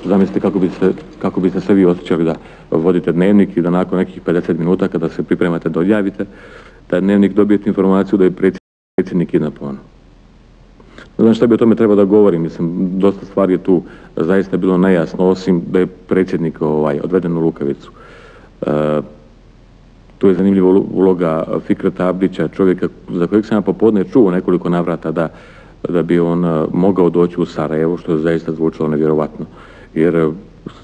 Zamislite kako biste se vi osjećali da vodite dnevnik i da nakon nekih 50 minuta kada se pripremate da odjavite, taj dnevnik dobijete informaciju da je predsjednik kidnapovan. Ne znam šta bi o tome trebao da govorim, mislim, dosta stvari je tu zaista bilo nejasno, osim da je predsjednik odveden u Lukavicu. Tu je zanimljiva uloga Fikreta Abdića, čovjeka za kojeg sam ja popodne čuo nekoliko navrata da bi on mogao doći u Sarajevo, što je zaista zvučalo nevjerovatno. Jer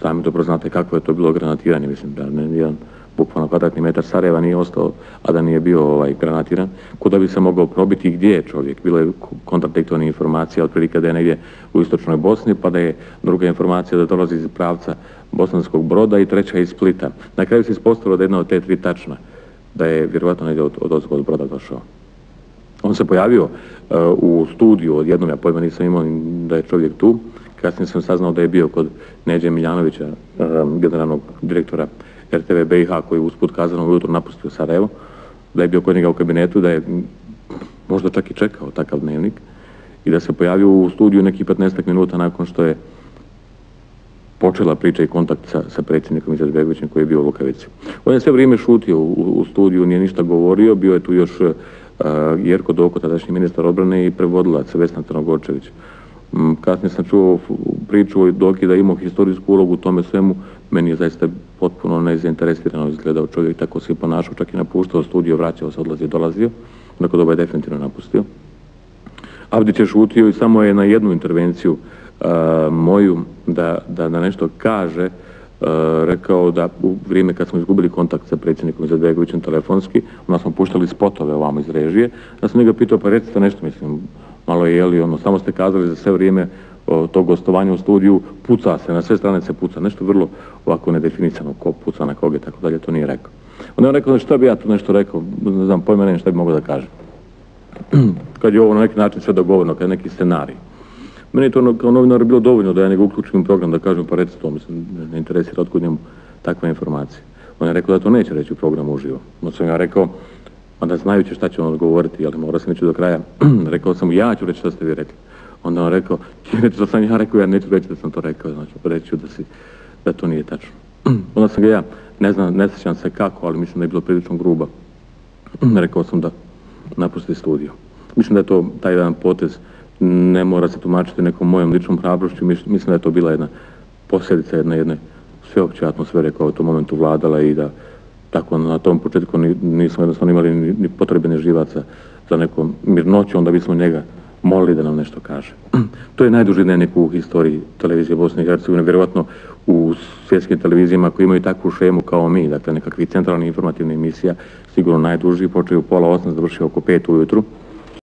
sami dobro znate kako je to bilo granatiranje, mislim da jedan bukvalno kvadratni metar Sarajeva nije ostao, a da nije bio granatiran. Kuda bi se mogao probiti i gdje je čovjek? Bilo je kontradiktorne informacije, otprilike da je negdje u istočnoj Bosni, pa da je druga informacija da dolazi iz pravca Bosanskog Broda i treća iz Splita. Na kraju se ispostavilo da je jedna od te tri tačna, da je vjerovatno negdje od Broda došao. On se pojavio u studiju, odjednom ja pojma nisam imao da je čovjek tu. Kasnije sam saznao da je bio kod Neđe Miljanovića, generalnog direktora RTV BiH, koji je usput kazano ujutro napustio Sarajevo, da je bio kod njega u kabinetu, da je možda čak i čekao takav dnevnik i da se pojavio u studiju nekih 15 minuta nakon što je počela priča i kontakt sa predsjednikom Izetbegovićem koji je bio u Lukavici. On je sve vrijeme šutio u studiju, nije ništa govorio, bio je tu još Jerko Doko, tadašnji ministar obrane, i prevodilac Vesna Crnogorčević. Kasnije sam čuo priču o Doki da je imao historijsku ulogu u tome svemu. Meni je zaista potpuno nezainteresirano izgledao čovjek, tako se i ponašao, čak i napuštao studio, vraćao se, odlazio, dolazio. Nakon doba je definitivno napustio. Abdić je šutio i samo je na jednu intervenciju moju da nešto kaže, rekao da u vrijeme kad smo izgubili kontakt sa predsjednikom Izetbegovićem telefonski, onda smo puštali spotove ovamo iz režije, da sam njega pitao, pa recite nešto, mislim, malo je jeli, samo ste kazali za sve vrijeme tog gostovanja u studiju, puca se, na sve strane se puca, nešto vrlo ovako nedefinicano, ko puca na koga i tako dalje, to nije rekao. Onda je on rekao, šta bi ja tu nešto rekao, ne znam, pojma ne šta bi mogao da kažem. Kad je ovo na neki način sve dogovoreno, kad je neki scenarij. Meni je to kao novinar bilo dovoljno da ja njega uključim u program, da kažem, pa recite to, mislim, ne interesira otkud njemu takva informacija. On je rekao da to neće reći u programu uživo. Onda sam ja rekao, onda znajući šta će on odgovoriti, ali morao sam neću do kraja, rekao sam mu, ja ću reći šta ste vi rekli. Onda on rekao, ti reći što sam ja rekao, ja neću reći da sam to rekao, znači reći ću da to nije tačno. Onda sam ga ja, ne sjećam se kako, ali mislim da je bilo prilično grubo. Rekao sam da napusti studio. Mislim da je to taj jedan potez, ne mora se tumačiti nekom mojom ličnom hrabrošću, mislim da je to bila jedna posljedica jedne sveopće atmosfere koja u tom momentu vladala i da tako na tom početku nismo jednostavno imali ni potrebe ni živaca za nekom mirnoću, onda bismo njega molili da nam nešto kaže. To je najduži dnevnik u historiji televizije Bosne i Hercegovine, vjerovatno u svjetskim televizijama koji imaju takvu šemu kao mi, dakle nekakvih centralnih informativnih emisija, sigurno najduži, počeo u 7:30, završio oko 5 ujutru.